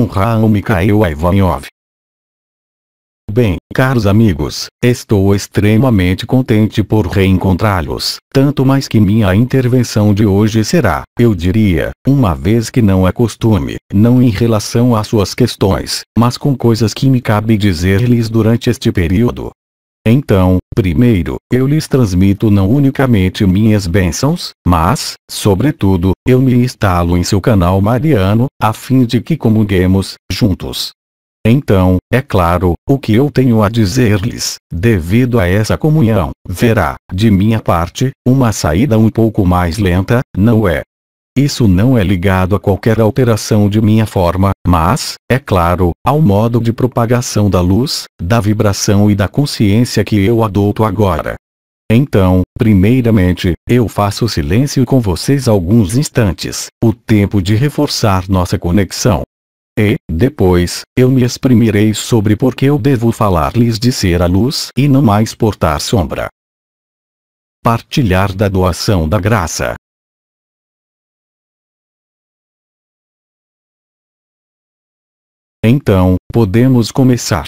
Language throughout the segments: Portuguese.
com Raul Mikhail Ivanov. Bem, caros amigos, estou extremamente contente por reencontrá-los, tanto mais que minha intervenção de hoje será, eu diria, uma vez que não é costume, não em relação às suas questões, mas com coisas que me cabe dizer-lhes durante este período. Então, primeiro, eu lhes transmito não unicamente minhas bênçãos, mas, sobretudo, eu me instalo em seu canal mariano, a fim de que comunguemos, juntos. Então, é claro, o que eu tenho a dizer-lhes, devido a essa comunhão, verá, de minha parte, uma saída um pouco mais lenta, não é? Isso não é ligado a qualquer alteração de minha forma, mas, é claro, ao modo de propagação da luz, da vibração e da consciência que eu adoto agora. Então, primeiramente, eu faço silêncio com vocês alguns instantes, o tempo de reforçar nossa conexão. E, depois, eu me exprimirei sobre por que eu devo falar-lhes de ser a luz e não mais portar sombra. Partilhar da doação da graça. Então, podemos começar.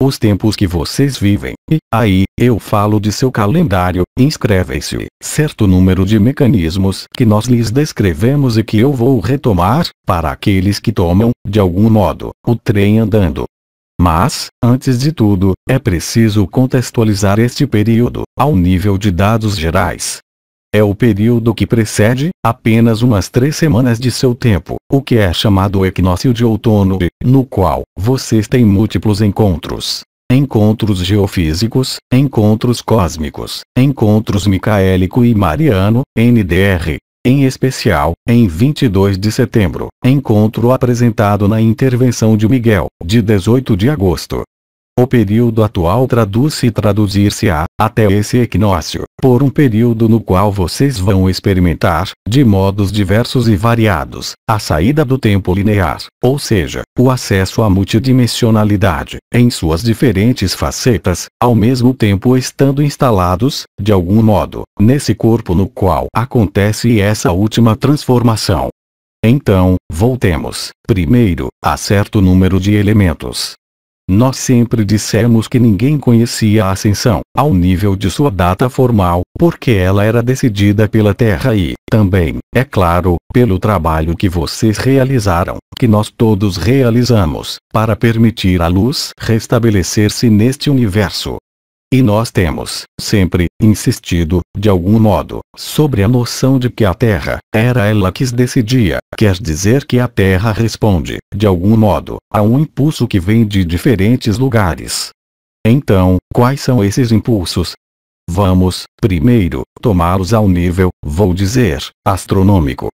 Os tempos que vocês vivem, e, aí, eu falo de seu calendário, inscrevem-se, certo número de mecanismos que nós lhes descrevemos e que eu vou retomar, para aqueles que tomam, de algum modo, o trem andando. Mas, antes de tudo, é preciso contextualizar este período, ao nível de dados gerais. É o período que precede, apenas umas 3 semanas de seu tempo, o que é chamado equinócio de outono, no qual, vocês têm múltiplos encontros. Encontros geofísicos, encontros cósmicos, encontros micaélico e mariano, NDR. Em especial, em 22 de setembro, encontro apresentado na intervenção de Miguel, de 18 de agosto. O período atual traduz-se e traduzir-se-á, até esse equinócio, por um período no qual vocês vão experimentar, de modos diversos e variados, a saída do tempo linear, ou seja, o acesso à multidimensionalidade, em suas diferentes facetas, ao mesmo tempo estando instalados, de algum modo, nesse corpo no qual acontece essa última transformação. Então, voltemos, primeiro, a certo número de elementos. Nós sempre dissemos que ninguém conhecia a ascensão, ao nível de sua data formal, porque ela era decidida pela Terra e, também, é claro, pelo trabalho que vocês realizaram, que nós todos realizamos, para permitir à luz restabelecer-se neste universo. E nós temos, sempre, insistido, de algum modo, sobre a noção de que a Terra, era ela que decidia, quer dizer que a Terra responde, de algum modo, a um impulso que vem de diferentes lugares. Então, quais são esses impulsos? Vamos, primeiro, tomá-los ao nível, vou dizer, astronômico.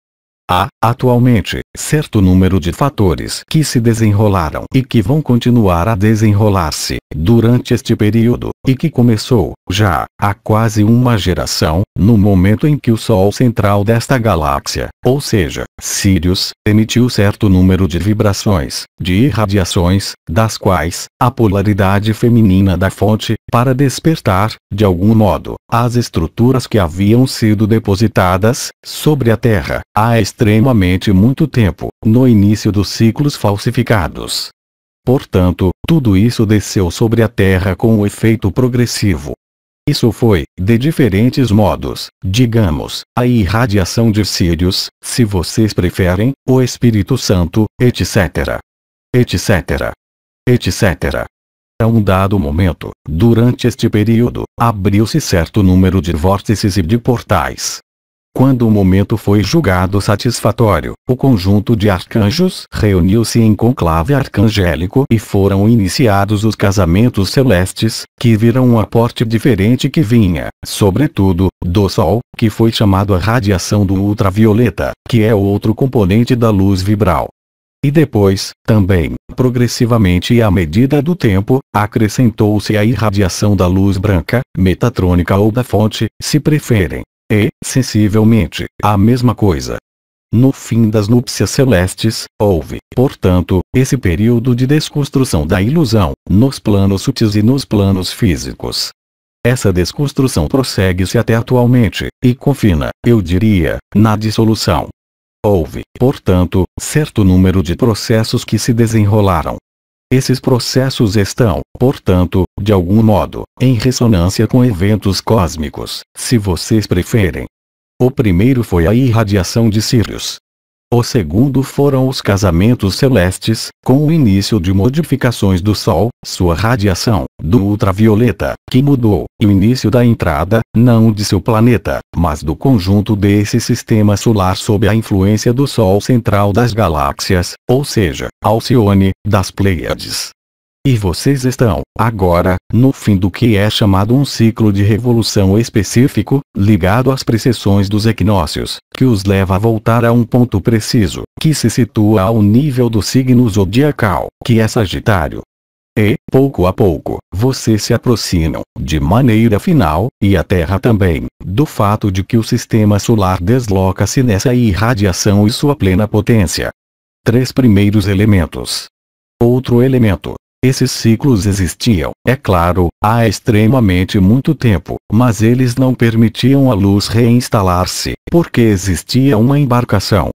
Há, atualmente, certo número de fatores que se desenrolaram e que vão continuar a desenrolar-se, durante este período, e que começou, já, há quase uma geração, no momento em que o Sol central desta galáxia, ou seja, Sirius, emitiu certo número de vibrações, de irradiações, das quais, a polaridade feminina da fonte, para despertar, de algum modo, as estruturas que haviam sido depositadas, sobre a Terra, há extremamente muito tempo, no início dos ciclos falsificados. Portanto, tudo isso desceu sobre a Terra com um efeito progressivo. Isso foi, de diferentes modos, digamos, a irradiação de Sirius, se vocês preferem, o Espírito Santo, etc. etc. etc. A um dado momento, durante este período, abriu-se certo número de vórtices e de portais. Quando o momento foi julgado satisfatório, o conjunto de arcanjos reuniu-se em conclave arcangélico e foram iniciados os casamentos celestes, que viram um aporte diferente que vinha, sobretudo, do Sol, que foi chamado a radiação do ultravioleta, que é outro componente da luz vibral. E depois, também, progressivamente e à medida do tempo, acrescentou-se a irradiação da luz branca, metatrônica ou da fonte, se preferem. E, sensivelmente, a mesma coisa. No fim das núpcias celestes, houve, portanto, esse período de desconstrução da ilusão, nos planos sutis e nos planos físicos. Essa desconstrução prossegue-se até atualmente, e confina, eu diria, na dissolução. Houve, portanto, certo número de processos que se desenrolaram. Esses processos estão, portanto, de algum modo, em ressonância com eventos cósmicos, se vocês preferem. O primeiro foi a irradiação de Sírius. O segundo foram os casamentos celestes, com o início de modificações do Sol, sua radiação, do ultravioleta, que mudou, e o início da entrada, não de seu planeta, mas do conjunto desse sistema solar sob a influência do Sol central das galáxias, ou seja, Alcione, das Pleiades. E vocês estão, agora, no fim do que é chamado um ciclo de revolução específico, ligado às precessões dos equinócios, que os leva a voltar a um ponto preciso, que se situa ao nível do signo zodiacal, que é Sagitário. E, pouco a pouco, vocês se aproximam, de maneira final, e a Terra também, do fato de que o sistema solar desloca-se nessa irradiação e sua plena potência. 3 primeiros elementos. Outro elemento. Esses ciclos existiam, é claro, há extremamente muito tempo, mas eles não permitiam a luz reinstalar-se, porque existia uma embarcação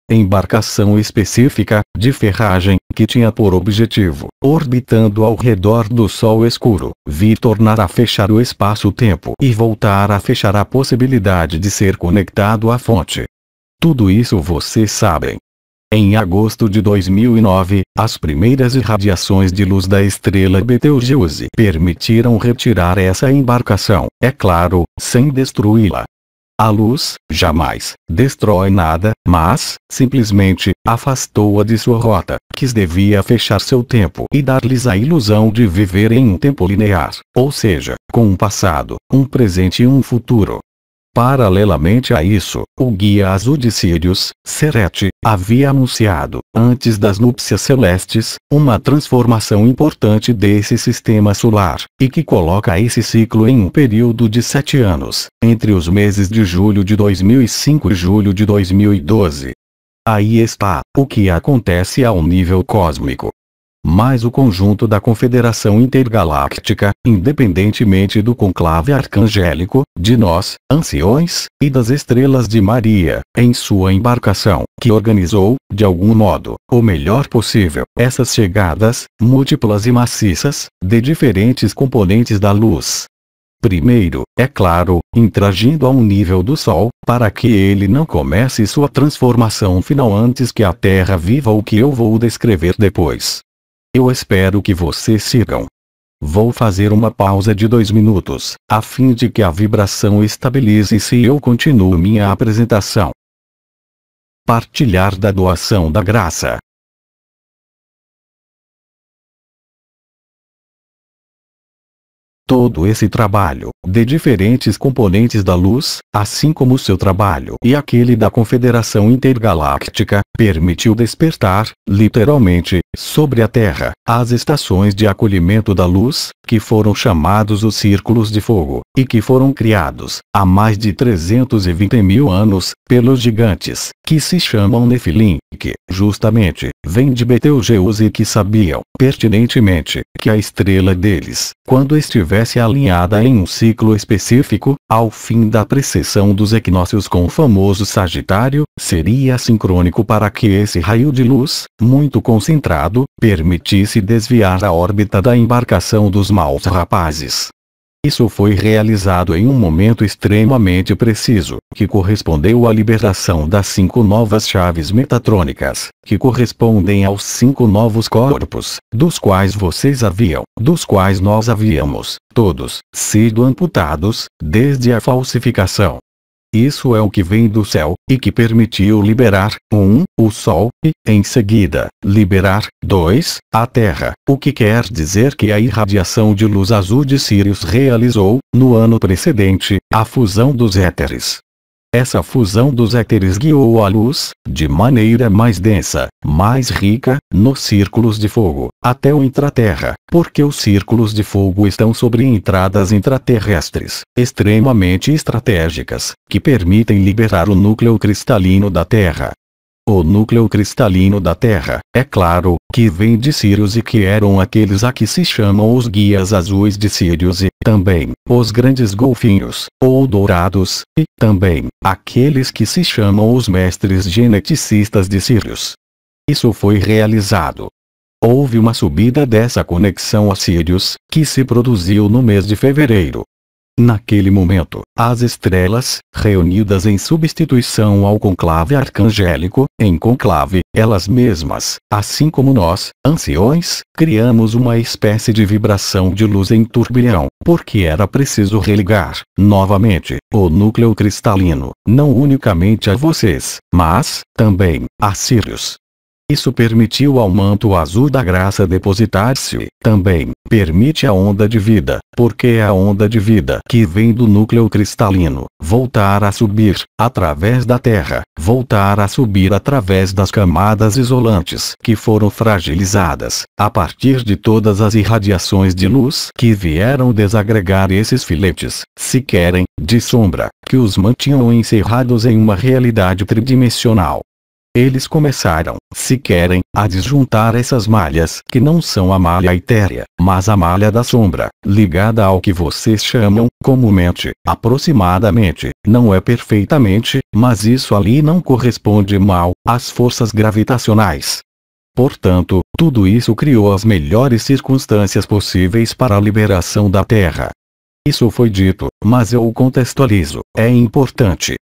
específica, de ferragem, que tinha por objetivo, orbitando ao redor do Sol escuro, vir tornar a fechar o espaço-tempo e voltar a fechar a possibilidade de ser conectado à fonte. Tudo isso vocês sabem. Em agosto de 2009, as primeiras irradiações de luz da estrela Betelgeuse permitiram retirar essa embarcação, é claro, sem destruí-la. A luz, jamais, destrói nada, mas, simplesmente, afastou-a de sua rota, que devia fechar seu tempo e dar-lhes a ilusão de viver em um tempo linear, ou seja, com um passado, um presente e um futuro. Paralelamente a isso, o guia azul de Sírius, Serete, havia anunciado, antes das núpcias celestes, uma transformação importante desse sistema solar, e que coloca esse ciclo em um período de 7 anos, entre os meses de julho de 2005 e julho de 2012. Aí está, o que acontece ao nível cósmico. Mas o conjunto da Confederação Intergaláctica, independentemente do conclave arcangélico, de nós, anciões, e das estrelas de Maria, em sua embarcação, que organizou, de algum modo, o melhor possível, essas chegadas, múltiplas e maciças, de diferentes componentes da luz. Primeiro, é claro, interagindo a um nível do Sol, para que ele não comece sua transformação final antes que a Terra viva o que eu vou descrever depois. Eu espero que vocês sigam. Vou fazer uma pausa de 2 minutos, a fim de que a vibração estabilize-se e eu continuo minha apresentação. Partilhar da doação da graça. Todo esse trabalho, de diferentes componentes da luz, assim como seu trabalho e aquele da Confederação Intergaláctica, permitiu despertar, literalmente, sobre a Terra, as estações de acolhimento da luz, que foram chamados os Círculos de Fogo, e que foram criados, há mais de 320.000 anos, pelos gigantes, que se chamam Nefilim, que, justamente, vêm de Betelgeuse e que sabiam, pertinentemente, que a estrela deles, quando estivesse alinhada em um ciclo específico, ao fim da precessão dos equinócios com o famoso Sagitário, seria sincrônico para que esse raio de luz, muito concentrado, permitisse desviar a órbita da embarcação dos maus rapazes. Isso foi realizado em um momento extremamente preciso, que correspondeu à liberação das 5 novas chaves metatrônicas, que correspondem aos 5 novos corpos, dos quais nós havíamos, todos, sido amputados, desde a falsificação. Isso é o que vem do céu, e que permitiu liberar, 1, o Sol, e, em seguida, liberar, 2, a Terra, o que quer dizer que a irradiação de luz azul de Sírius realizou, no ano precedente, a fusão dos éteres. Essa fusão dos éteres guiou a luz, de maneira mais densa, mais rica, nos círculos de fogo, até o intraterra, porque os círculos de fogo estão sobre entradas intraterrestres, extremamente estratégicas, que permitem liberar o núcleo cristalino da Terra. O núcleo cristalino da Terra, é claro, que vem de Sírius e que eram aqueles a que se chamam os guias azuis de Sírius e, também, os grandes golfinhos, ou dourados, e, também, aqueles que se chamam os mestres geneticistas de Sírius. Isso foi realizado. Houve uma subida dessa conexão a Sírius, que se produziu no mês de fevereiro. Naquele momento, as estrelas, reunidas em substituição ao conclave arcangélico, em conclave, elas mesmas, assim como nós, anciões, criamos uma espécie de vibração de luz em turbilhão, porque era preciso religar, novamente, o núcleo cristalino, não unicamente a vocês, mas, também, a Sírius. Isso permitiu ao manto azul da graça depositar-se, também, permite a onda de vida, porque é a onda de vida que vem do núcleo cristalino, voltar a subir, através da Terra, voltar a subir através das camadas isolantes que foram fragilizadas, a partir de todas as irradiações de luz que vieram desagregar esses filetes, se querem, de sombra, que os mantinham encerrados em uma realidade tridimensional. Eles começaram, se querem, a desjuntar essas malhas que não são a malha etérea, mas a malha da sombra, ligada ao que vocês chamam, comumente, aproximadamente, não é perfeitamente, mas isso ali não corresponde mal, às forças gravitacionais. Portanto, tudo isso criou as melhores circunstâncias possíveis para a liberação da Terra. Isso foi dito, mas eu o contextualizo, é importante.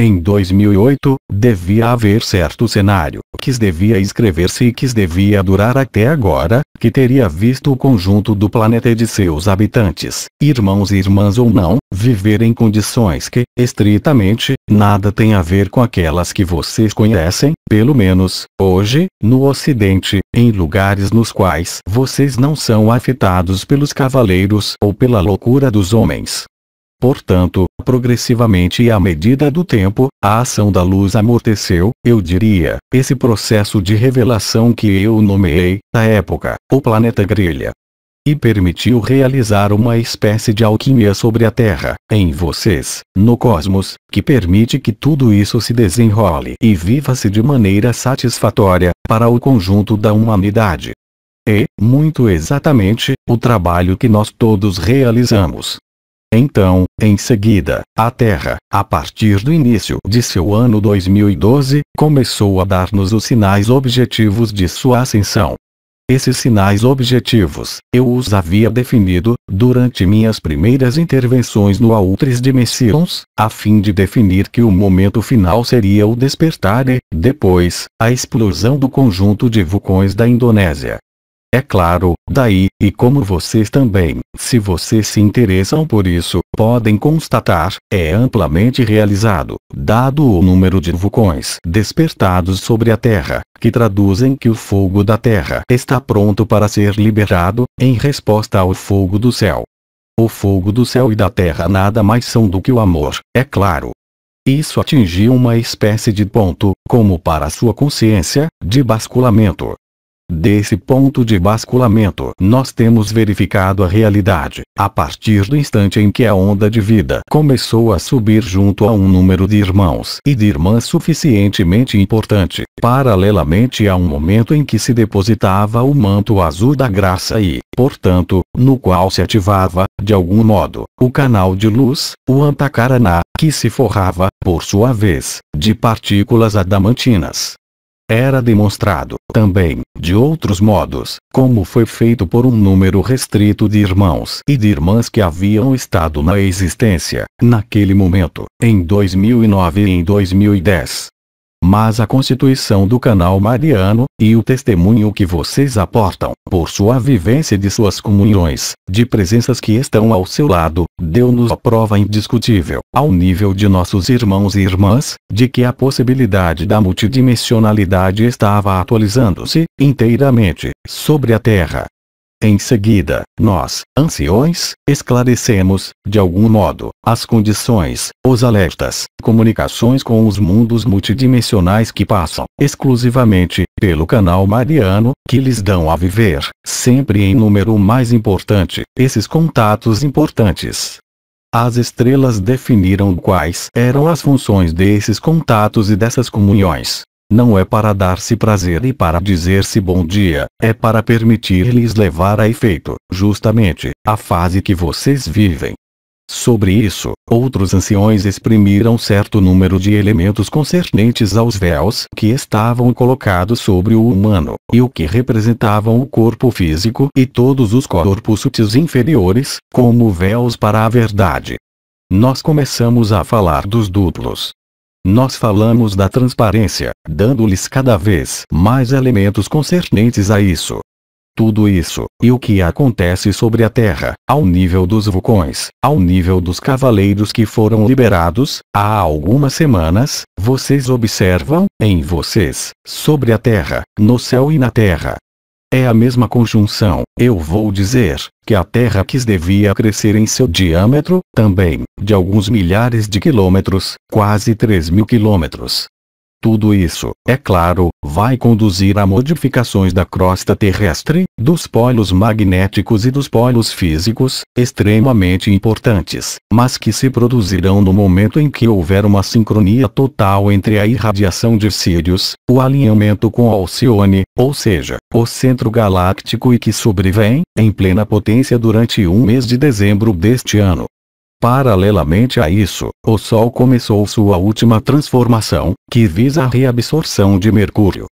Em 2008, devia haver certo cenário, que devia escrever-se e que devia durar até agora, que teria visto o conjunto do planeta e de seus habitantes, irmãos e irmãs ou não, viver em condições que, estritamente, nada tem a ver com aquelas que vocês conhecem, pelo menos, hoje, no Ocidente, em lugares nos quais vocês não são afetados pelos cavaleiros ou pela loucura dos homens. Portanto, progressivamente e à medida do tempo, a ação da luz amorteceu, eu diria, esse processo de revelação que eu nomeei, à época, o planeta Grelha. E permitiu realizar uma espécie de alquimia sobre a Terra, em vocês, no cosmos, que permite que tudo isso se desenrole e viva-se de maneira satisfatória, para o conjunto da humanidade. É, muito exatamente, o trabalho que nós todos realizamos. Então, em seguida, a Terra, a partir do início de seu ano 2012, começou a dar-nos os sinais objetivos de sua ascensão. Esses sinais objetivos, eu os havia definido, durante minhas primeiras intervenções no Outris Dimensions, a fim de definir que o momento final seria o despertar e, depois, a explosão do conjunto de vulcões da Indonésia. É claro, daí, e como vocês também, se vocês se interessam por isso, podem constatar, é amplamente realizado, dado o número de vulcões despertados sobre a Terra, que traduzem que o fogo da Terra está pronto para ser liberado, em resposta ao fogo do céu. O fogo do céu e da Terra nada mais são do que o amor, é claro. Isso atingiu uma espécie de ponto, como para sua consciência, de basculamento. Desse ponto de basculamento, nós temos verificado a realidade, a partir do instante em que a onda de vida começou a subir junto a um número de irmãos e de irmãs suficientemente importante, paralelamente a um momento em que se depositava o manto azul da graça e, portanto, no qual se ativava, de algum modo, o canal de luz, o Antakarana, que se forrava, por sua vez, de partículas adamantinas. Era demonstrado, também, de outros modos, como foi feito por um número restrito de irmãos e de irmãs que haviam estado na existência, naquele momento, em 2009 e em 2010. Mas a constituição do canal mariano, e o testemunho que vocês aportam, por sua vivência de suas comunhões, de presenças que estão ao seu lado, deu-nos a prova indiscutível, ao nível de nossos irmãos e irmãs, de que a possibilidade da multidimensionalidade estava atualizando-se, inteiramente, sobre a Terra. Em seguida, nós, anciões, esclarecemos, de algum modo, as condições, os alertas, comunicações com os mundos multidimensionais que passam, exclusivamente, pelo canal mariano, que lhes dão a viver, sempre em número mais importante, esses contatos importantes. As estrelas definiram quais eram as funções desses contatos e dessas comunhões. Não é para dar-se prazer e para dizer-se bom dia, é para permitir-lhes levar a efeito, justamente, a fase que vocês vivem. Sobre isso, outros anciões exprimiram certo número de elementos concernentes aos véus que estavam colocados sobre o humano, e o que representavam o corpo físico e todos os corpos sutis inferiores, como véus para a verdade. Nós começamos a falar dos duplos. Nós falamos da transparência, dando-lhes cada vez mais elementos concernentes a isso. Tudo isso, e o que acontece sobre a Terra, ao nível dos vulcões, ao nível dos cavaleiros que foram liberados, há algumas semanas, vocês observam, em vocês, sobre a Terra, no céu e na Terra. É a mesma conjunção, eu vou dizer, que a Terra quis devia crescer em seu diâmetro, também, de alguns milhares de quilômetros, quase 3.000 quilômetros. Tudo isso, é claro, vai conduzir a modificações da crosta terrestre, dos polos magnéticos e dos polos físicos, extremamente importantes, mas que se produzirão no momento em que houver uma sincronia total entre a irradiação de Sírius, o alinhamento com Alcione, ou seja, o centro galáctico e que sobrevém, em plena potência durante um mês de dezembro deste ano. Paralelamente a isso, o Sol começou sua última transformação, que visa a reabsorção de Mercúrio.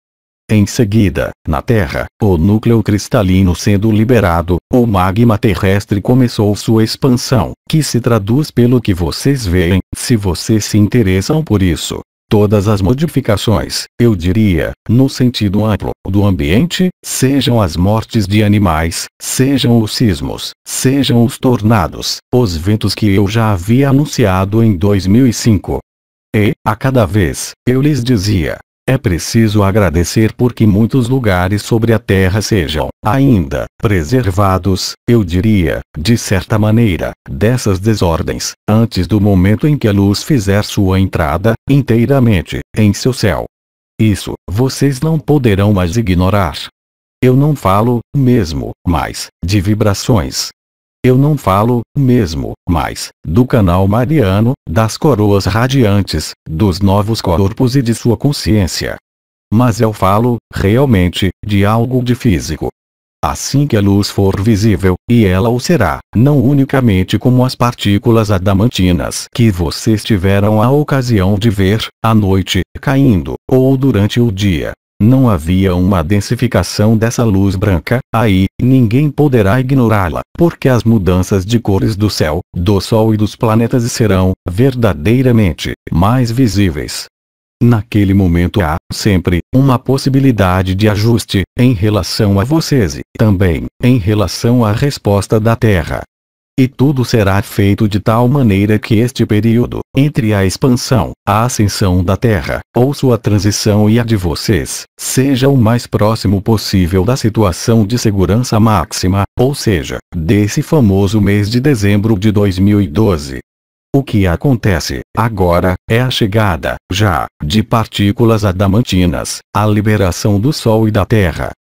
Em seguida, na Terra, o núcleo cristalino sendo liberado, o magma terrestre começou sua expansão, que se traduz pelo que vocês veem, se vocês se interessam por isso. Todas as modificações, eu diria, no sentido amplo, do ambiente, sejam as mortes de animais, sejam os sismos, sejam os tornados, os ventos que eu já havia anunciado em 2005. E, a cada vez, eu lhes dizia, é preciso agradecer porque muitos lugares sobre a Terra sejam, ainda, preservados, eu diria, de certa maneira, dessas desordens, antes do momento em que a luz fizer sua entrada, inteiramente, em seu céu. Isso, vocês não poderão mais ignorar. Eu não falo, mesmo, mais, de vibrações. Eu não falo, mesmo, mais, do canal mariano, das coroas radiantes, dos novos corpos e de sua consciência. Mas eu falo, realmente, de algo de físico. Assim que a luz for visível, e ela o será, não unicamente como as partículas adamantinas que vocês tiveram a ocasião de ver, à noite, caindo, ou durante o dia. Não havia uma densificação dessa luz branca, aí, ninguém poderá ignorá-la, porque as mudanças de cores do céu, do Sol e dos planetas serão, verdadeiramente, mais visíveis. Naquele momento há, sempre, uma possibilidade de ajuste, em relação a vocês e, também, em relação à resposta da Terra. E tudo será feito de tal maneira que este período, entre a expansão, a ascensão da Terra, ou sua transição e a de vocês, seja o mais próximo possível da situação de segurança máxima, ou seja, desse famoso mês de dezembro de 2012. O que acontece, agora, é a chegada, já, de partículas adamantinas, a liberação do Sol e da Terra.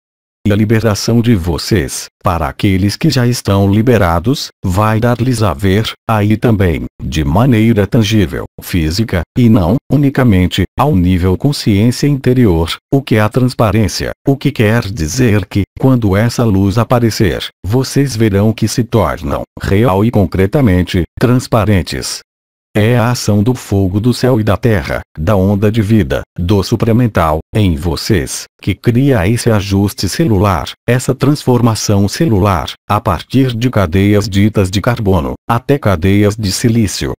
E a liberação de vocês, para aqueles que já estão liberados, vai dar-lhes a ver, aí também, de maneira tangível, física, e não, unicamente, ao nível consciência interior, o que é a transparência, o que quer dizer que, quando essa luz aparecer, vocês verão que se tornam, real e concretamente, transparentes. É a ação do fogo do céu e da terra, da onda de vida, do supramental, em vocês, que cria esse ajuste celular, essa transformação celular, a partir de cadeias ditas de carbono, até cadeias de silício.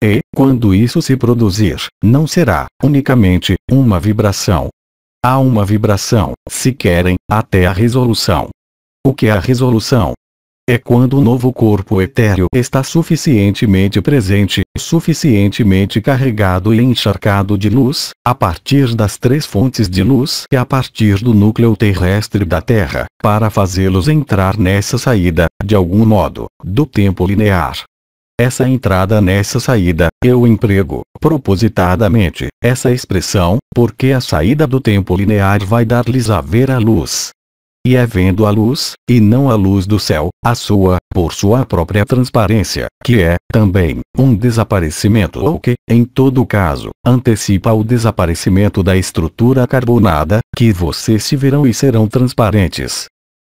E, quando isso se produzir, não será, unicamente, uma vibração. Há uma vibração, se querem, até a resolução. O que é a resolução? É quando o novo corpo etéreo está suficientemente presente, suficientemente carregado e encharcado de luz, a partir das três fontes de luz e a partir do núcleo terrestre da Terra, para fazê-los entrar nessa saída, de algum modo, do tempo linear. Essa entrada nessa saída, eu emprego, propositadamente, essa expressão, porque a saída do tempo linear vai dar-lhes a ver a luz. E é vendo a luz, e não a luz do céu, por sua própria transparência, que é, também, um desaparecimento ou que, em todo caso, antecipa o desaparecimento da estrutura carbonada, que vocês se verão e serão transparentes.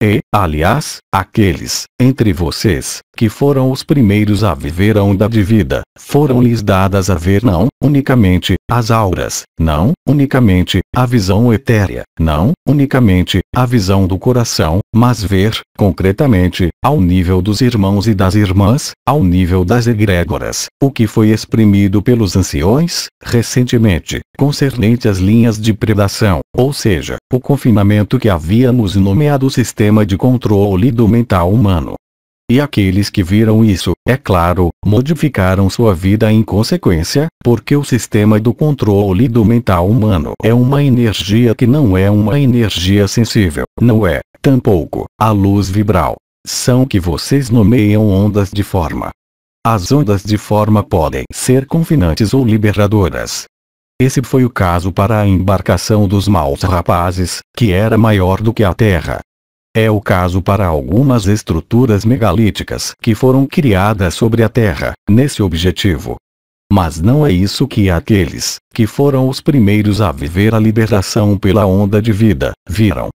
E, aliás, aqueles, entre vocês, que foram os primeiros a viver a onda de vida, foram-lhes dadas a ver não, unicamente, as auras, não, unicamente, a visão etérea, não, unicamente, a visão do coração, mas ver, concretamente, ao nível dos irmãos e das irmãs, ao nível das egrégoras, o que foi exprimido pelos anciões, recentemente, concernente às linhas de predação, ou seja, o confinamento que havíamos nomeado sistema de controle do mental humano. E aqueles que viram isso, é claro, modificaram sua vida em consequência, porque o sistema do controle do mental humano é uma energia que não é uma energia sensível, não é, tampouco, a luz vibral. São que vocês nomeiam ondas de forma. As ondas de forma podem ser confinantes ou liberadoras. Esse foi o caso para a embarcação dos maus rapazes, que era maior do que a Terra. É o caso para algumas estruturas megalíticas que foram criadas sobre a Terra, nesse objetivo. Mas não é isso que aqueles, que foram os primeiros a viver a liberação pela onda de vida, viram.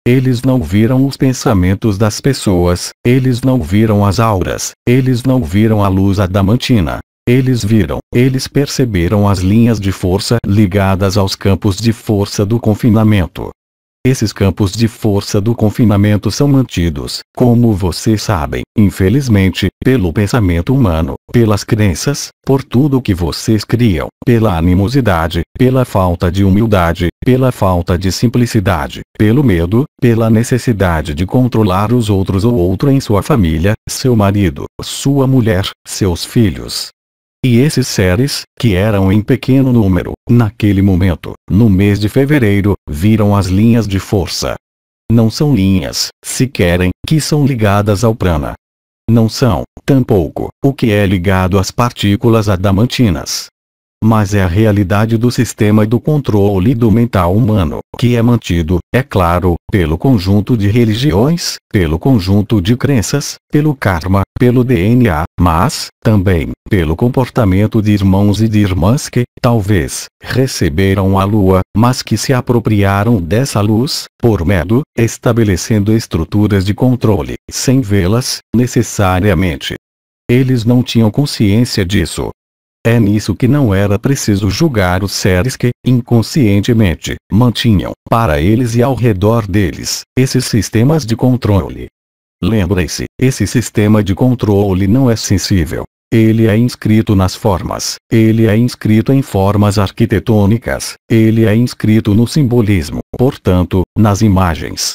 Eles não viram os pensamentos das pessoas, eles não viram as auras, eles não viram a luz adamantina. Eles perceberam as linhas de força ligadas aos campos de força do confinamento. Esses campos de força do confinamento são mantidos, como vocês sabem, infelizmente, pelo pensamento humano, pelas crenças, por tudo que vocês criam, pela animosidade, pela falta de humildade, pela falta de simplicidade, pelo medo, pela necessidade de controlar os outros ou outro em sua família, seu marido, sua mulher, seus filhos. E esses seres, que eram em pequeno número, naquele momento, no mês de fevereiro, viram as linhas de força. Não são linhas, se querem, que são ligadas ao prana. Não são, tampouco, o que é ligado às partículas adamantinas. Mas é a realidade do sistema do controle do mental humano, que é mantido, é claro, pelo conjunto de religiões, pelo conjunto de crenças, pelo karma, pelo DNA, mas, também, pelo comportamento de irmãos e de irmãs que, talvez, receberam a lua, mas que se apropriaram dessa luz, por medo, estabelecendo estruturas de controle, sem vê-las, necessariamente. Eles não tinham consciência disso. É nisso que não era preciso julgar os seres que, inconscientemente, mantinham, para eles e ao redor deles, esses sistemas de controle. Lembrem-se, esse sistema de controle não é sensível. Ele é inscrito nas formas, ele é inscrito em formas arquitetônicas, ele é inscrito no simbolismo, portanto, nas imagens.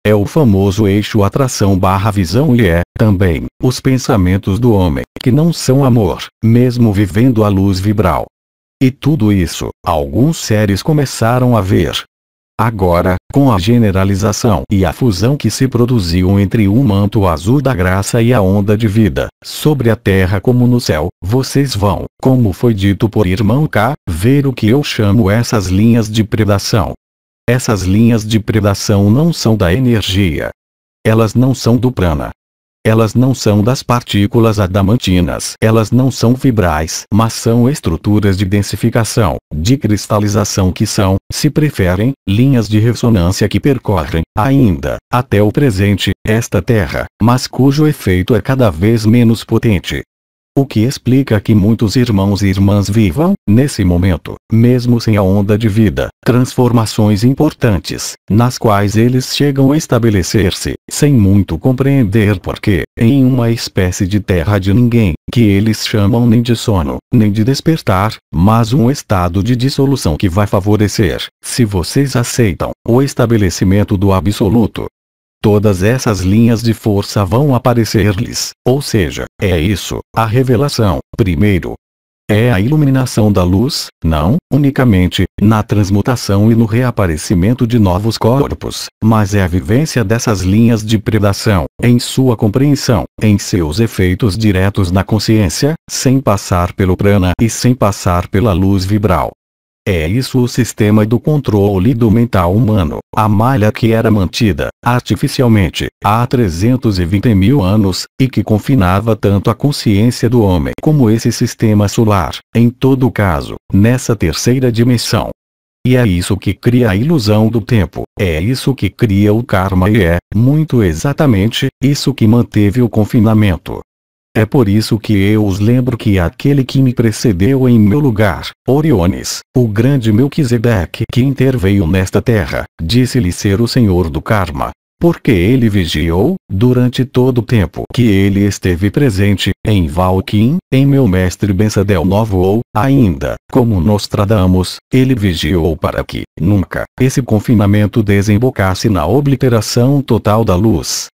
É o famoso eixo atração/visão e é, também, os pensamentos do homem, que não são amor, mesmo vivendo a luz vibral. E tudo isso, alguns seres começaram a ver. Agora, com a generalização e a fusão que se produziu entre o manto azul da graça e a onda de vida, sobre a terra como no céu, vocês vão, como foi dito por irmão K, ver o que eu chamo essas linhas de predação. Essas linhas de predação não são da energia. Elas não são do prana. Elas não são das partículas adamantinas. Elas não são vibrais, mas são estruturas de densificação, de cristalização que são, se preferem, linhas de ressonância que percorrem, ainda, até o presente, esta Terra, mas cujo efeito é cada vez menos potente. O que explica que muitos irmãos e irmãs vivam, nesse momento, mesmo sem a onda de vida, transformações importantes, nas quais eles chegam a estabelecer-se, sem muito compreender porquê, em uma espécie de terra de ninguém, que eles chamam nem de sono, nem de despertar, mas um estado de dissolução que vai favorecer, se vocês aceitam, o estabelecimento do absoluto. Todas essas linhas de força vão aparecer-lhes, ou seja, é isso, a revelação, primeiro. É a iluminação da luz, não, unicamente, na transmutação e no reaparecimento de novos corpos, mas é a vivência dessas linhas de predação, em sua compreensão, em seus efeitos diretos na consciência, sem passar pelo prana e sem passar pela luz vibral. É isso o sistema do controle do mental humano, a malha que era mantida, artificialmente, há 320 mil anos, e que confinava tanto a consciência do homem como esse sistema solar, em todo caso, nessa terceira dimensão. E é isso que cria a ilusão do tempo, é isso que cria o karma e é, muito exatamente, isso que manteve o confinamento. É por isso que eu os lembro que aquele que me precedeu em meu lugar, Oriones, o grande Melquisedeque que interveio nesta terra, disse-lhe ser o senhor do karma. Porque ele vigiou, durante todo o tempo que ele esteve presente, em Valquim, em meu mestre Bensadel Novo ou, ainda, como Nostradamus, ele vigiou para que, nunca, esse confinamento desembocasse na obliteração total da luz.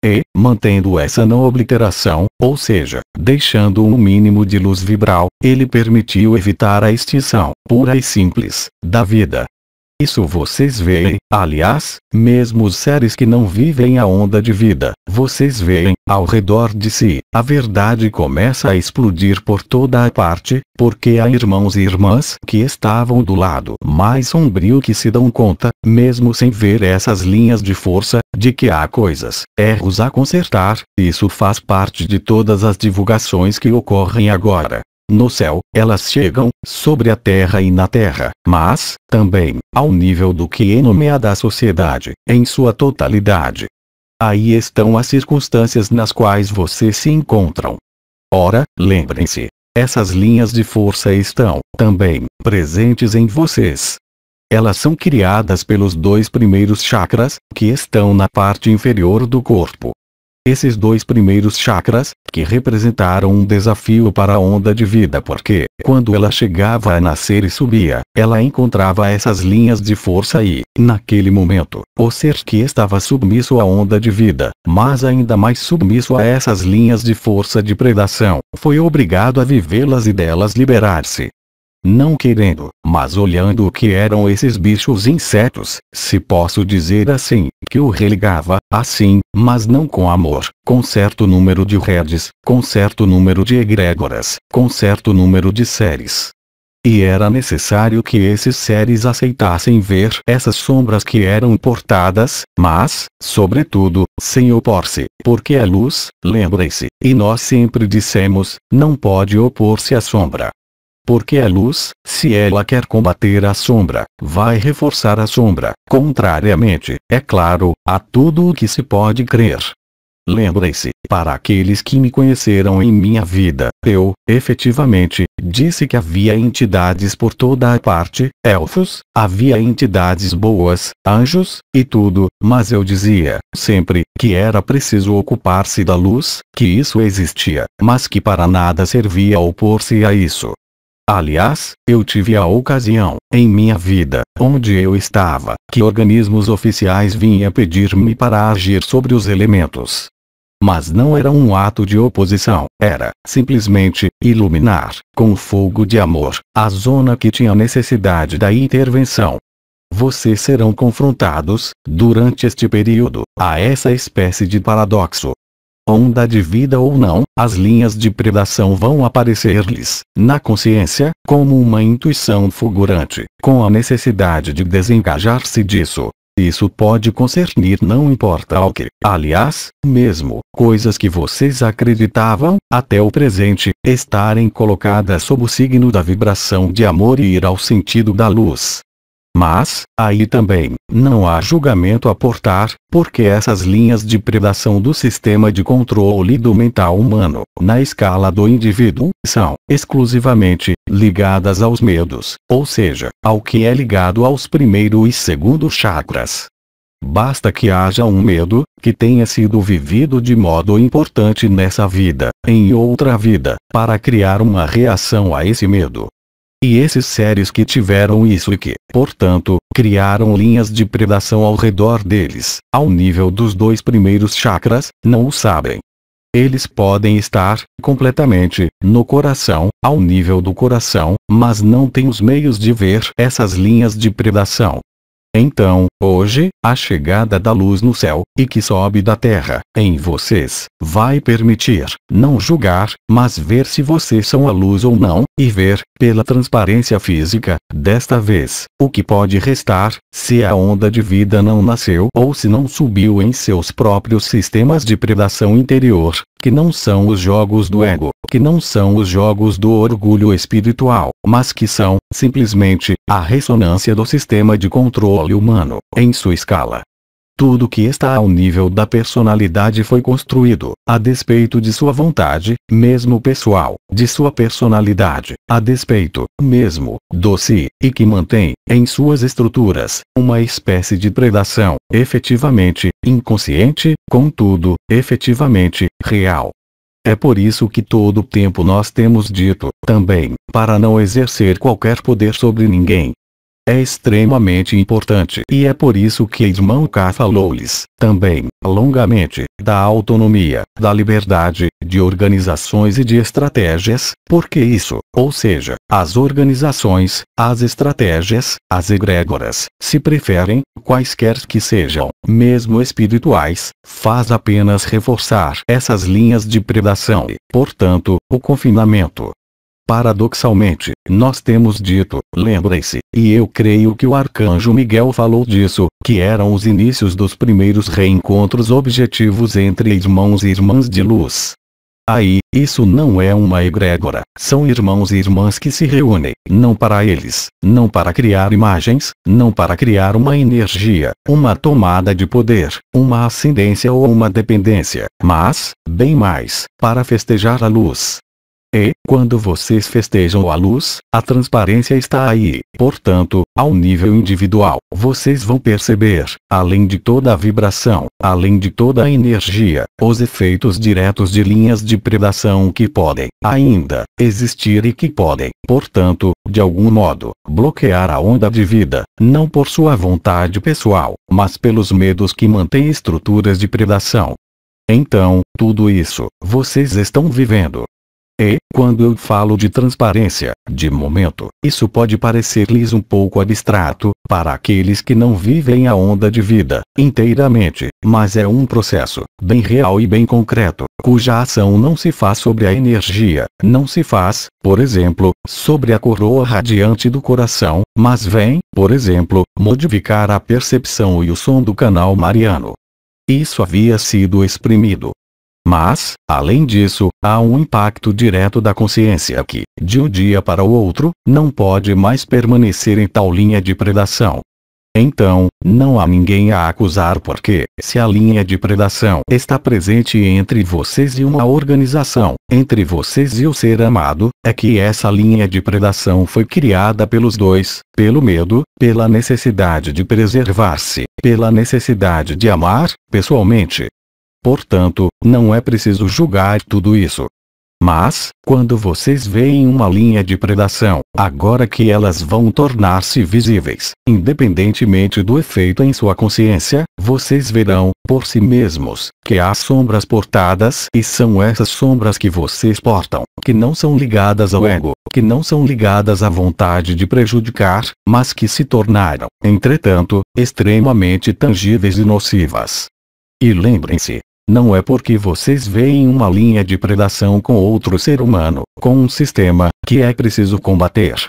E, mantendo essa não obliteração, ou seja, deixando um mínimo de luz vibral, ele permitiu evitar a extinção, pura e simples, da vida. Isso vocês veem, aliás, mesmo os seres que não vivem a onda de vida, vocês veem, ao redor de si, a verdade começa a explodir por toda a parte, porque há irmãos e irmãs que estavam do lado mais sombrio que se dão conta, mesmo sem ver essas linhas de força, de que há coisas, erros a consertar, isso faz parte de todas as divulgações que ocorrem agora. No céu, elas chegam, sobre a terra e na terra, mas, também, ao nível do que é nomeada a sociedade, em sua totalidade. Aí estão as circunstâncias nas quais vocês se encontram. Ora, lembrem-se, essas linhas de força estão, também, presentes em vocês. Elas são criadas pelos dois primeiros chakras, que estão na parte inferior do corpo. Esses dois primeiros chakras, que representaram um desafio para a onda de vida porque, quando ela chegava a nascer e subia, ela encontrava essas linhas de força e, naquele momento, o ser que estava submisso à onda de vida, mas ainda mais submisso a essas linhas de força de predação, foi obrigado a vivê-las e delas liberar-se. Não querendo, mas olhando o que eram esses bichos insetos, se posso dizer assim, que o religava, assim, mas não com amor, com certo número de redes, com certo número de egrégoras, com certo número de séries. E era necessário que esses seres aceitassem ver essas sombras que eram portadas, mas, sobretudo, sem opor-se, porque a luz, lembrem-se, e nós sempre dissemos, não pode opor-se à sombra. Porque a luz, se ela quer combater a sombra, vai reforçar a sombra, contrariamente, é claro, a tudo o que se pode crer. Lembrem-se, para aqueles que me conheceram em minha vida, eu, efetivamente, disse que havia entidades por toda a parte, elfos, havia entidades boas, anjos, e tudo, mas eu dizia, sempre, que era preciso ocupar-se da luz, que isso existia, mas que para nada servia opor-se a isso. Aliás, eu tive a ocasião, em minha vida, onde eu estava, que organismos oficiais vinham pedir-me para agir sobre os elementos. Mas não era um ato de oposição, era, simplesmente, iluminar, com fogo de amor, a zona que tinha necessidade da intervenção. Vocês serão confrontados, durante este período, a essa espécie de paradoxo. Onda de vida ou não, as linhas de predação vão aparecer-lhes, na consciência, como uma intuição fulgurante, com a necessidade de desengajar-se disso. Isso pode concernir não importa ao que, aliás, mesmo, coisas que vocês acreditavam, até o presente, estarem colocadas sob o signo da vibração de amor e ir ao sentido da luz. Mas, aí também, não há julgamento a portar, porque essas linhas de predação do sistema de controle do mental humano, na escala do indivíduo, são, exclusivamente, ligadas aos medos, ou seja, ao que é ligado aos primeiro e segundo chakras. Basta que haja um medo, que tenha sido vivido de modo importante nessa vida, em outra vida, para criar uma reação a esse medo. E esses seres que tiveram isso e que, portanto, criaram linhas de predação ao redor deles, ao nível dos dois primeiros chakras, não o sabem. Eles podem estar, completamente, no coração, ao nível do coração, mas não têm os meios de ver essas linhas de predação. Então, hoje, a chegada da luz no céu, e que sobe da terra, em vocês, vai permitir, não julgar, mas ver se vocês são a luz ou não, e ver, pela transparência física, desta vez, o que pode restar, se a onda de vida não nasceu ou se não subiu em seus próprios sistemas de predação interior, que não são os jogos do ego, que não são os jogos do orgulho espiritual, mas que são, simplesmente, a ressonância do sistema de controle humano, em sua escala. Tudo que está ao nível da personalidade foi construído, a despeito de sua vontade, mesmo pessoal, de sua personalidade, a despeito, mesmo, do si, e que mantém, em suas estruturas, uma espécie de predação, efetivamente, inconsciente, contudo, efetivamente, real. É por isso que todo o tempo nós temos dito, também, para não exercer qualquer poder sobre ninguém. É extremamente importante e é por isso que irmão K falou-lhes, também, longamente, da autonomia, da liberdade, de organizações e de estratégias, porque isso, ou seja, as organizações, as estratégias, as egrégoras, se preferem, quaisquer que sejam, mesmo espirituais, faz apenas reforçar essas linhas de predação e, portanto, o confinamento. Paradoxalmente, nós temos dito, lembrem-se, e eu creio que o arcanjo Miguel falou disso, que eram os inícios dos primeiros reencontros objetivos entre irmãos e irmãs de luz. Aí, isso não é uma egrégora, são irmãos e irmãs que se reúnem, não para eles, não para criar imagens, não para criar uma energia, uma tomada de poder, uma ascendência ou uma dependência, mas, bem mais, para festejar a luz. E, quando vocês festejam a luz, a transparência está aí. Portanto, ao nível individual, vocês vão perceber, além de toda a vibração, além de toda a energia, os efeitos diretos de linhas de predação que podem, ainda, existir e que podem, portanto, de algum modo, bloquear a onda de vida, não por sua vontade pessoal, mas pelos medos que mantêm estruturas de predação. Então, tudo isso, vocês estão vivendo. E, quando eu falo de transparência, de momento, isso pode parecer-lhes um pouco abstrato, para aqueles que não vivem a onda de vida, inteiramente, mas é um processo, bem real e bem concreto, cuja ação não se faz sobre a energia, não se faz, por exemplo, sobre a coroa radiante do coração, mas vem, por exemplo, modificar a percepção e o som do canal mariano. Isso havia sido exprimido. Mas, além disso, há um impacto direto da consciência que, de um dia para o outro, não pode mais permanecer em tal linha de predação. Então, não há ninguém a acusar porque, se a linha de predação está presente entre vocês e uma organização, entre vocês e o ser amado, é que essa linha de predação foi criada pelos dois, pelo medo, pela necessidade de preservar-se, pela necessidade de amar, pessoalmente. Portanto, não é preciso julgar tudo isso. Mas, quando vocês veem uma linha de predação, agora que elas vão tornar-se visíveis, independentemente do efeito em sua consciência, vocês verão, por si mesmos, que há sombras portadas e são essas sombras que vocês portam, que não são ligadas ao ego, que não são ligadas à vontade de prejudicar, mas que se tornaram, entretanto, extremamente tangíveis e nocivas. E lembrem-se, não é porque vocês veem uma linha de predação com outro ser humano, com um sistema, que é preciso combater.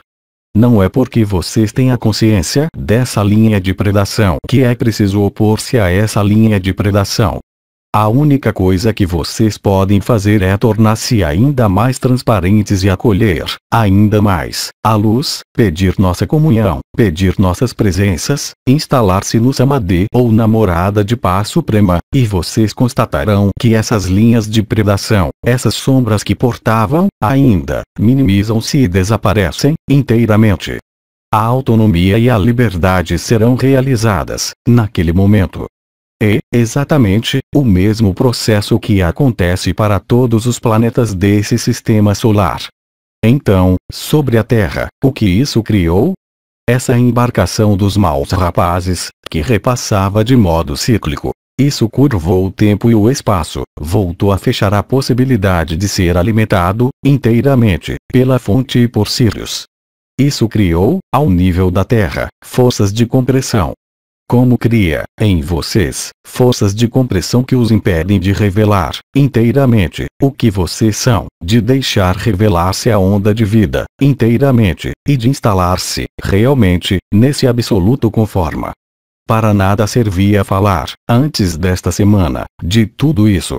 Não é porque vocês têm a consciência dessa linha de predação que é preciso opor-se a essa linha de predação. A única coisa que vocês podem fazer é tornar-se ainda mais transparentes e acolher, ainda mais, a luz, pedir nossa comunhão, pedir nossas presenças, instalar-se no Samadhi ou na morada de paz suprema, e vocês constatarão que essas linhas de predação, essas sombras que portavam, ainda, minimizam-se e desaparecem, inteiramente. A autonomia e a liberdade serão realizadas, naquele momento. É, exatamente, o mesmo processo que acontece para todos os planetas desse sistema solar. Então, sobre a Terra, o que isso criou? Essa embarcação dos maus rapazes, que repassava de modo cíclico. Isso curvou o tempo e o espaço, voltou a fechar a possibilidade de ser alimentado, inteiramente, pela fonte e por Sirius. Isso criou, ao nível da Terra, forças de compressão. Como cria, em vocês, forças de compressão que os impedem de revelar, inteiramente, o que vocês são, de deixar revelar-se a onda de vida, inteiramente, e de instalar-se, realmente, nesse absoluto conforma. Para nada servia falar, antes desta semana, de tudo isso.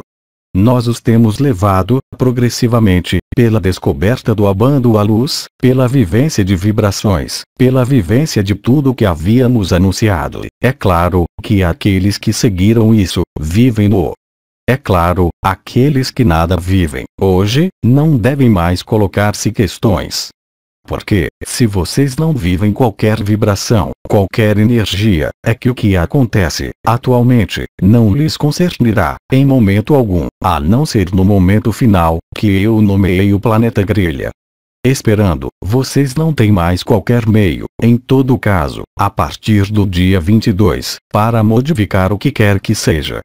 Nós os temos levado, progressivamente, pela descoberta do abando à luz, pela vivência de vibrações, pela vivência de tudo o que havíamos anunciado. É claro, que aqueles que seguiram isso, vivem no. É claro, aqueles que nada vivem, hoje, não devem mais colocar-se questões. Porque, se vocês não vivem qualquer vibração, qualquer energia, é que o que acontece, atualmente, não lhes concernirá, em momento algum, a não ser no momento final, que eu nomeei o planeta grelha. Esperando, vocês não têm mais qualquer meio, em todo caso, a partir do dia 22, para modificar o que quer que seja.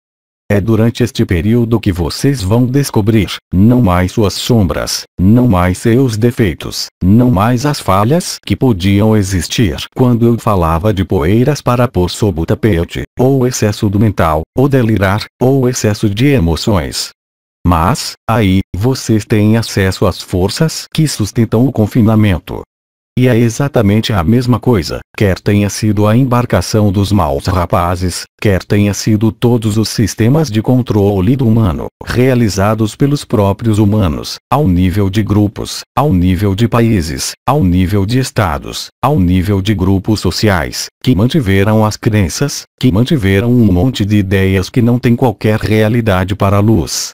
É durante este período que vocês vão descobrir, não mais suas sombras, não mais seus defeitos, não mais as falhas que podiam existir quando eu falava de poeiras para pôr sob o tapete, ou excesso do mental, ou delirar, ou excesso de emoções. Mas, aí, vocês têm acesso às forças que sustentam o confinamento. E é exatamente a mesma coisa, quer tenha sido a embarcação dos maus rapazes, quer tenha sido todos os sistemas de controle do humano, realizados pelos próprios humanos, ao nível de grupos, ao nível de países, ao nível de estados, ao nível de grupos sociais, que mantiveram as crenças, que mantiveram um monte de ideias que não têm qualquer realidade para a luz.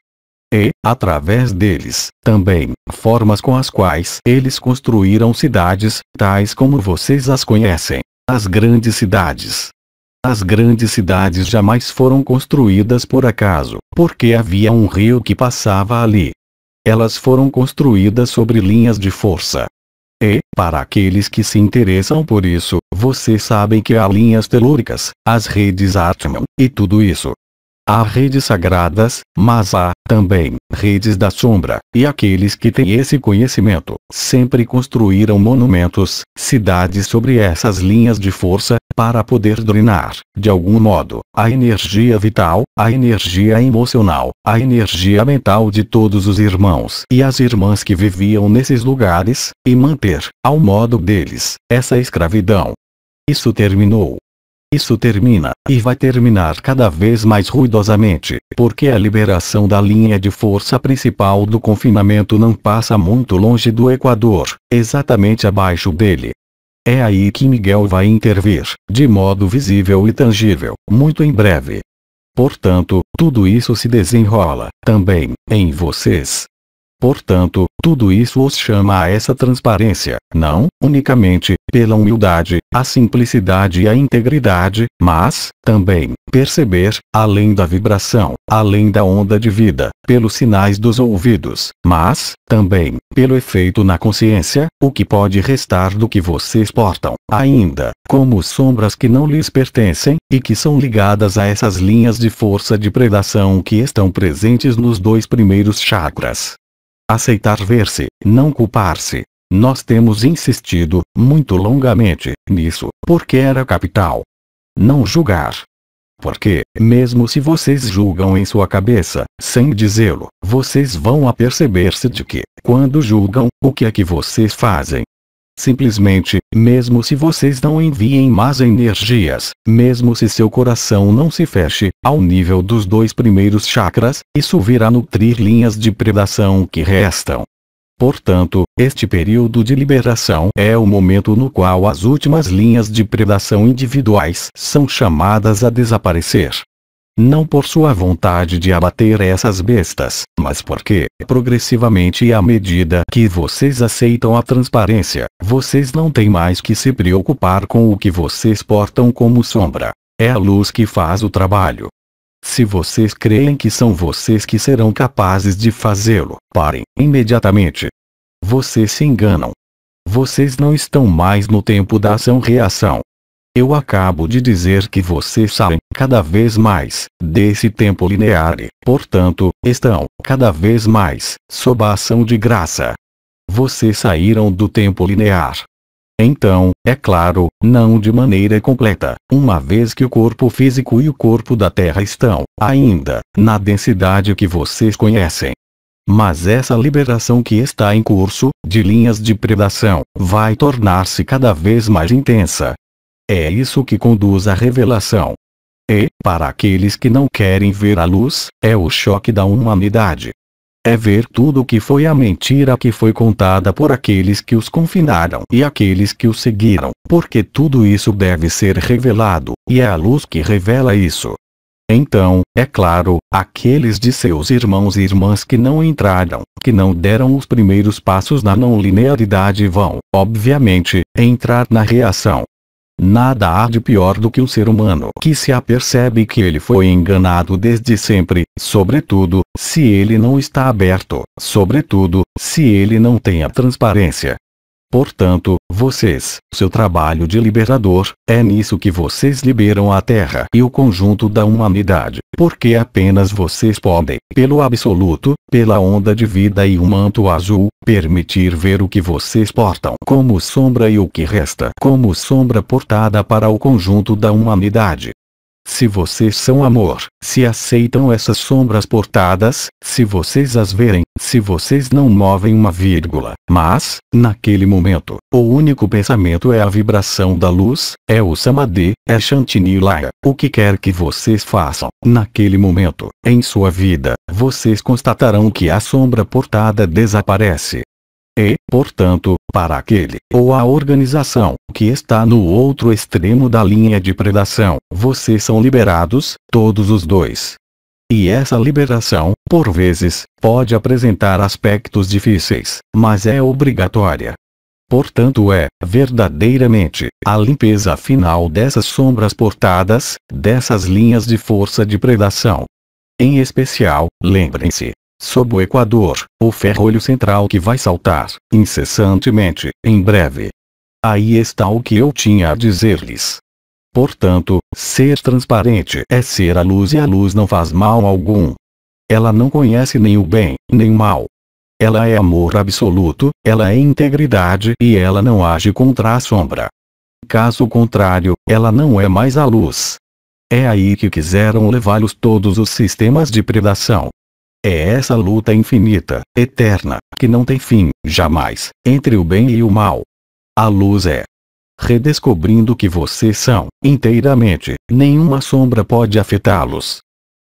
E, através deles, também, formas com as quais eles construíram cidades, tais como vocês as conhecem, as grandes cidades. As grandes cidades jamais foram construídas por acaso, porque havia um rio que passava ali. Elas foram construídas sobre linhas de força. E, para aqueles que se interessam por isso, vocês sabem que há linhas telúricas, as redes Atman, e tudo isso. Há redes sagradas, mas há, também, redes da sombra, e aqueles que têm esse conhecimento, sempre construíram monumentos, cidades sobre essas linhas de força, para poder drenar, de algum modo, a energia vital, a energia emocional, a energia mental de todos os irmãos e as irmãs que viviam nesses lugares, e manter, ao modo deles, essa escravidão. Isso terminou. Isso termina, e vai terminar cada vez mais ruidosamente, porque a liberação da linha de força principal do confinamento não passa muito longe do Equador, exatamente abaixo dele. É aí que Miguel vai intervir, de modo visível e tangível, muito em breve. Portanto, tudo isso se desenrola, também, em vocês. Portanto, tudo isso os chama a essa transparência, não, unicamente, pela humildade, a simplicidade e a integridade, mas, também, perceber, além da vibração, além da onda de vida, pelos sinais dos ouvidos, mas, também, pelo efeito na consciência, o que pode restar do que vocês portam, ainda, como sombras que não lhes pertencem, e que são ligadas a essas linhas de força de predação que estão presentes nos 2 primeiros chakras. Aceitar ver-se, não culpar-se. Nós temos insistido, muito longamente, nisso, porque era capital. Não julgar. Porque, mesmo se vocês julgam em sua cabeça, sem dizê-lo, vocês vão aperceber-se de que, quando julgam, o que é que vocês fazem? Simplesmente, mesmo se vocês não enviem más energias, mesmo se seu coração não se feche, ao nível dos 2 primeiros chakras, isso virá nutrir linhas de predação que restam. Portanto, este período de liberação é o momento no qual as últimas linhas de predação individuais são chamadas a desaparecer. Não por sua vontade de abater essas bestas, mas porque, progressivamente e à medida que vocês aceitam a transparência, vocês não têm mais que se preocupar com o que vocês portam como sombra. É a luz que faz o trabalho. Se vocês creem que são vocês que serão capazes de fazê-lo, parem imediatamente. Vocês se enganam. Vocês não estão mais no tempo da ação-reação. Eu acabo de dizer que vocês saem, cada vez mais, desse tempo linear e, portanto, estão, cada vez mais, sob a ação de graça. Vocês saíram do tempo linear. Então, é claro, não de maneira completa, uma vez que o corpo físico e o corpo da Terra estão, ainda, na densidade que vocês conhecem. Mas essa liberação que está em curso, de linhas de predação, vai tornar-se cada vez mais intensa. É isso que conduz à revelação. E, para aqueles que não querem ver a luz, é o choque da humanidade. É ver tudo o que foi a mentira que foi contada por aqueles que os confinaram e aqueles que os seguiram, porque tudo isso deve ser revelado, e é a luz que revela isso. Então, é claro, aqueles de seus irmãos e irmãs que não entraram, que não deram os primeiros passos na não linearidade vão, obviamente, entrar na reação. Nada há de pior do que um ser humano que se apercebe que ele foi enganado desde sempre, sobretudo, se ele não está aberto, sobretudo, se ele não tem a transparência. Portanto, vocês, seu trabalho de liberador, é nisso que vocês liberam a Terra e o conjunto da humanidade, porque apenas vocês podem, pelo absoluto, pela onda de vida e o manto azul, permitir ver o que vocês portam como sombra e o que resta como sombra portada para o conjunto da humanidade. Se vocês são amor, se aceitam essas sombras portadas, se vocês as verem, se vocês não movem uma vírgula, mas, naquele momento, o único pensamento é a vibração da luz, é o Samadhi, é Shantinilaya, o que quer que vocês façam, naquele momento, em sua vida, vocês constatarão que a sombra portada desaparece. E, portanto, para aquele, ou a organização, que está no outro extremo da linha de predação, vocês são liberados, todos os dois. E essa liberação, por vezes, pode apresentar aspectos difíceis, mas é obrigatória. Portanto é, verdadeiramente, a limpeza final dessas sombras portadas, dessas linhas de força de predação. Em especial, lembrem-se, sob o Equador, o ferrolho central que vai saltar, incessantemente, em breve. Aí está o que eu tinha a dizer-lhes. Portanto, ser transparente é ser a luz e a luz não faz mal algum. Ela não conhece nem o bem, nem o mal. Ela é amor absoluto, ela é integridade e ela não age contra a sombra. Caso contrário, ela não é mais a luz. É aí que quiseram levá-los todos os sistemas de predação. É essa luta infinita, eterna, que não tem fim, jamais, entre o bem e o mal. A luz é redescobrindo que vocês são, inteiramente, nenhuma sombra pode afetá-los.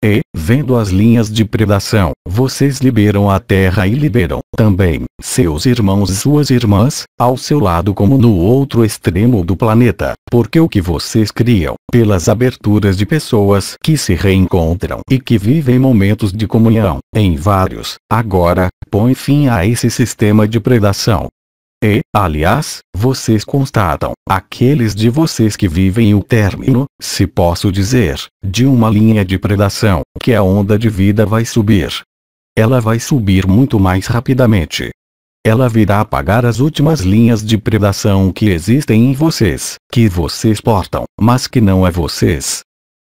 E, vendo as linhas de predação, vocês liberam a Terra e liberam, também, seus irmãos e suas irmãs, ao seu lado como no outro extremo do planeta, porque o que vocês criam, pelas aberturas de pessoas que se reencontram e que vivem momentos de comunhão, em vários, agora, põe fim a esse sistema de predação. E, aliás, vocês constatam, aqueles de vocês que vivem o término, se posso dizer, de uma linha de predação, que a onda de vida vai subir. Ela vai subir muito mais rapidamente. Ela virá apagar as últimas linhas de predação que existem em vocês, que vocês portam, mas que não é vocês.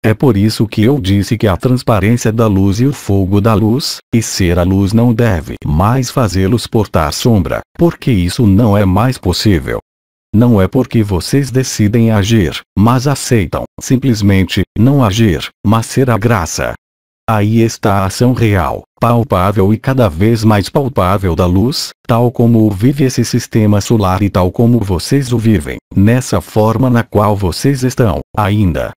É por isso que eu disse que a transparência da luz e o fogo da luz, e ser a luz não deve mais fazê-los portar sombra, porque isso não é mais possível. Não é porque vocês decidem agir, mas aceitam, simplesmente, não agir, mas ser a graça. Aí está a ação real, palpável e cada vez mais palpável da luz, tal como o vive esse sistema solar e tal como vocês o vivem, nessa forma na qual vocês estão, ainda.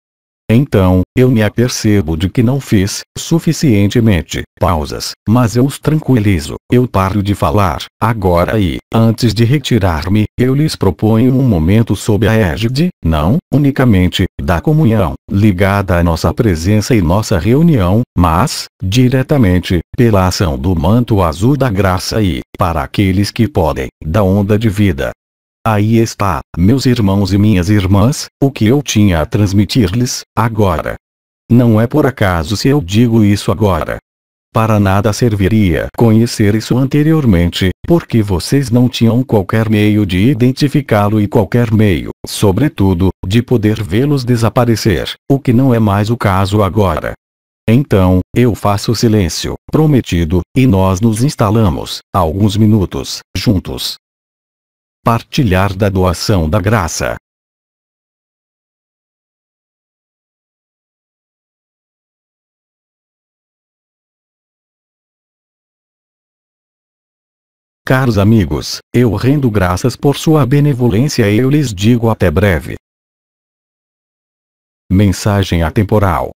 Então, eu me apercebo de que não fiz, suficientemente, pausas, mas eu os tranquilizo, eu paro de falar, agora e, antes de retirar-me, eu lhes proponho um momento sob a égide, não, unicamente, da comunhão, ligada à nossa presença e nossa reunião, mas, diretamente, pela ação do manto azul da graça e, para aqueles que podem, da onda de vida. Aí está, meus irmãos e minhas irmãs, o que eu tinha a transmitir-lhes, agora. Não é por acaso se eu digo isso agora. Para nada serviria conhecer isso anteriormente, porque vocês não tinham qualquer meio de identificá-lo e qualquer meio, sobretudo, de poder vê-los desaparecer, o que não é mais o caso agora. Então, eu faço silêncio, prometido, e nós nos instalamos, alguns minutos, juntos. Partilhar da doação da graça. Caros amigos, eu rendo graças por sua benevolência e eu lhes digo até breve. Mensagem atemporal.